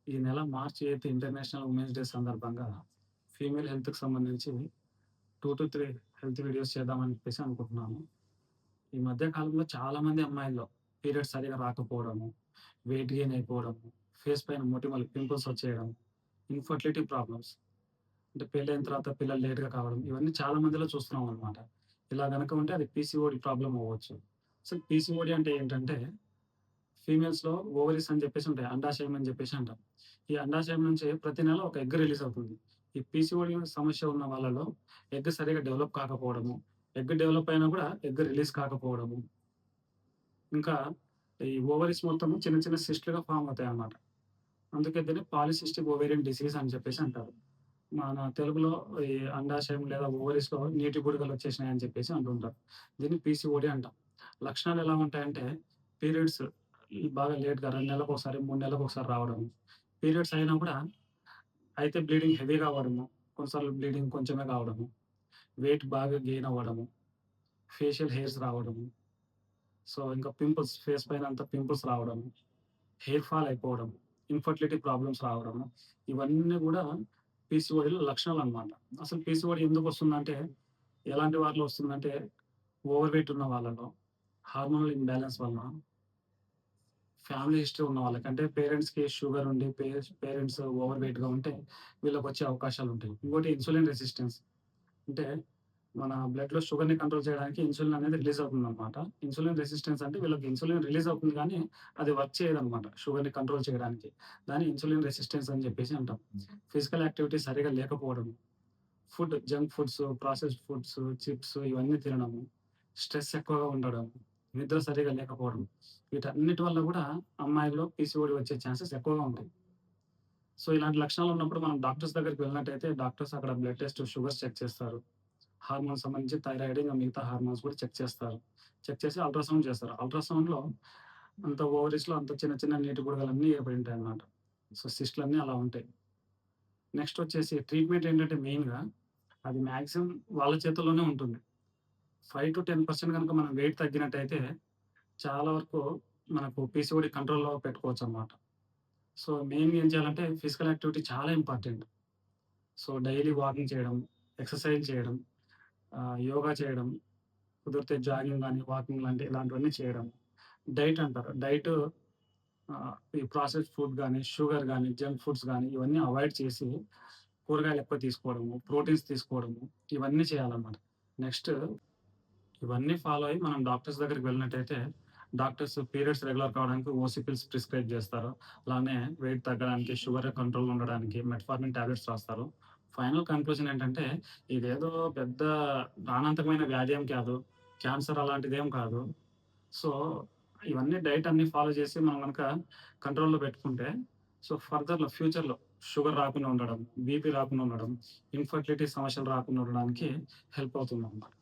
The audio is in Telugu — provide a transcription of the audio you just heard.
ఈ నెల మార్చి 8 ఇంటర్నేషనల్ ఉమెన్స్ డే సందర్భంగా ఫీమేల్ హెల్త్‌కి సంబంధించి 2-3 హెల్త్ వీడియోస్ చేద్దామని చెప్పేసి అనుకుంటున్నాను. ఈ మధ్య కాలంలో చాలామంది అమ్మాయిల్లో పీరియడ్స్ సరిగ్గా రాకపోవడము, వెయిట్ గెయిన్ అయిపోవడము, ఫేస్ పైన మొటిమలు, పింపుల్స్ వచ్చేయడం, ఇన్‌ఫర్టిలిటీ ప్రాబ్లమ్స్ అంటే పెళ్ళైన తర్వాత పిల్లలు లేట్‌గా కావడం ఇవన్నీ చాలా మందిలో చూస్తున్నాం అనమాట. ఇలా గనక ఉంటే అది పీసీఓడీ ప్రాబ్లమ్ అవ్వచ్చు. అసలు పీసీఓడీ అంటే ఏంటంటే ఫీమేల్స్‌లో ఓవరీస్ అని చెప్పేసి ఉంటాయి. అండాశయం అని చెప్పేసి అంటాం. ఈ అండాశయం నుంచి ప్రతి నెల ఒక ఎగ్ రిలీజ్ అవుతుంది. ఈ పీసీఓడీ సమస్య ఉన్న వాళ్ళలో ఎగ్ సరిగ్గా డెవలప్ కాకపోవడము, ఎగ్ డెవలప్ అయినా కూడా ఎగ్ రిలీజ్ కాకపోవడము, ఇంకా ఈ ఓవరీస్ మొత్తము చిన్న చిన్న సిస్ట్‌లుగా ఫార్మ్ అవుతాయన్నమాట. అందుకే దీన్ని పాలిసిస్టిక్ ఓవేరియన్ డిసీజ్ అని చెప్పేసి అంటారు. మన తెలుగులో ఈ అండాశయం లేదా ఓవరీస్‌లో నీటి బుడగలు వచ్చేసినాయని చెప్పేసి అంటుంటారు. దీన్ని పీసీఓడీ అంటాం. లక్షణాలు ఎలా ఉంటాయంటే పీరియడ్స్ బాగా లేట్‌గా 2 నెలలకొకసారి, 3 నెలలకొకసారి రావడం. పీరియడ్స్ అయినా కూడా అయితే బ్లీడింగ్ హెవీగా అవ్వడము, కొన్నిసార్లు బ్లీడింగ్ కొంచెమే కావడము, వెయిట్ బాగా గెయిన్ అవ్వడము, ఫేషియల్ హెయిర్స్ రావడము, సో, ఇంకా పింపుల్స్ ఫేస్ పైన అంతా పింపుల్స్ రావడము, హెయిర్ ఫాల్ అయిపోవడం, ఇన్‌ఫర్టిలిటీ ప్రాబ్లమ్స్ రావడము. ఇవన్నీ గూడా పీసీఓడీలో లక్షణాలనమాట. అసలు పీసీఓడీ ఎందుకొస్తుందంటే, ఎలాంటి వారిలో వస్తుందంటే, ఓవర్ వెయిట్ ఉన్న వాళ్ళలో, హార్మోనల్ ఇంబాలెన్స్ వలన, ఫ్యామిలీ హిస్టరీ ఉన్న వాళ్ళకి అంటే పేరెంట్స్‌కి షుగర్ ఉండి పేరెంట్స్ ఓవర్ వెయిట్‌గా ఉంటే వీళ్ళకొచ్చే అవకాశాలుంటాయి. ఇంకోటి ఇన్సులిన్ రెసిస్టెన్స్ అంటే మన బ్లడ్‌లో షుగర్‌ని కంట్రోల్ చేయడానికి ఇన్సులిన్ అనేది రిలీజ్ అవుతుందనమాట. ఇన్సులిన్ రెసిస్టెన్స్ అంటే వీళ్ళకి ఇన్సులిన్ రిలీజ్ అవుతుంది గానీ, అది వర్క్ చేయదనమాట షుగర్‌ని కంట్రోల్ చేయడానికి. దాన్ని ఇన్సులిన్ రెసిస్టెన్స్ అని చెప్పేసి అంటాం. ఫిజికల్ యాక్టివిటీ సరిగ్గా లేకపోవడం, junk foods, processed foods, chips ఇవన్నీ తినడము, స్ట్రెస్ ఎక్కువగా ఉండడం, నిద్ర సరిగ్గా లేకపోవడం, వీటన్నిటి వల్ల గూడా అమ్మాయిల్లో పీసీఓడీ వచ్చే ఛాన్సెస్ ఎక్కువగా ఉంటాయి. సో, ఇలాంటి లక్షణాలు ఉన్నప్పుడు మనం డాక్టర్స్ దగ్గరికి వెళ్ళినట్టయితే డాక్టర్స్ అక్కడ బ్లడ్ టెస్ట్, షుగర్స్ చెక్ చేస్తారు. హార్మోన్స్ సంబంధించి థైరాయిడ్ ఇంక మిగతా హార్మోన్స్ కూడా చెక్ చేస్తారు. చెక్ చేసి అల్ట్రాసౌండ్ చేస్తారు. అల్ట్రాసౌండ్‌లో అంత ఓవరీస్‌లో అంత చిన్న చిన్న నీటి బుడగలన్నీ ఏర్పడి ఉంటాయన్నమాట. సో, సిస్ట్‌లన్నీ అలా ఉంటాయి. నెక్స్ట్ వచ్చేసి ట్రీట్మెంట్ ఏంటంటే మెయిన్‌గా అది మాక్సిమం వాళ్ళ చేతుల్లోనే ఉంటుంది. 5-10% గనుక మనం వెయిట్ తగ్గినట్టయితే చాలా వరకు మనకు పీసీఓడీ కంట్రోల్‌లో పెట్టుకోవచ్చనమాట. సో, మెయిన్‌గా ఏం చేయాలంటే ఫిజికల్ యాక్టివిటీ చాలా ఇంపార్టెంట్. సో, డైలీ వాకింగ్ చేయడం, ఎక్సర్‌సైజ్ చేయడం, యోగా చేయడం, కుదిరితే జాగింగ్ గాని, వాకింగ్ లాంటి ఇలాంటివన్నీ చేయడం. డైట్ అంటారు. ఈ ప్రాసెస్డ్ ఫుడ్ గాని, షుగర్ గాని, జంక్ ఫుడ్స్ గాని ఇవన్నీ అవాయిడ్ చేసి కూరగాయలు ఎక్కువ తీసుకోవడము, ప్రోటీన్స్ తీసుకోవడము ఇవన్నీ చేయాలన్నమాట. నెక్స్ట్ ఇవన్నీ ఫాలో అయ్యి మనం డాక్టర్స్ దగ్గరికి వెళ్ళినట్టయితే డాక్టర్స్ పీరియడ్స్ రెగ్యులర్ కావడానికి ఓసీ పిల్స్ ప్రిస్క్రైబ్ చేస్తారు. అలానే వెయిట్ తగ్గడానికి, షుగర్ కంట్రోల్‌లో ఉండడానికి మెట్ఫార్మిన్ టాబ్లెట్స్ రాస్తారు. ఫైనల్ కన్క్లూజన్ ఏంటంటే ఇదేదో పెద్ద ప్రాణాంతకమైన వ్యాధి ఏం కాదు. క్యాన్సర్ అలాంటిదేం కాదు. సో, ఇవన్నీ డైట్ అన్నీ ఫాలో చేసి మనం గనక కంట్రోల్‌లో పెట్టుకుంటే, సో, ఫర్దర్‌లో ఫ్యూచర్‌లో షుగర్ రాకుండా ఉండడం, బీపీ రాకుండా ఉండడం, ఇన్‌ఫర్టిలిటీ సమస్యలు రాకుండా ఉండడానికి హెల్ప్ అవుతుందన్నమాట.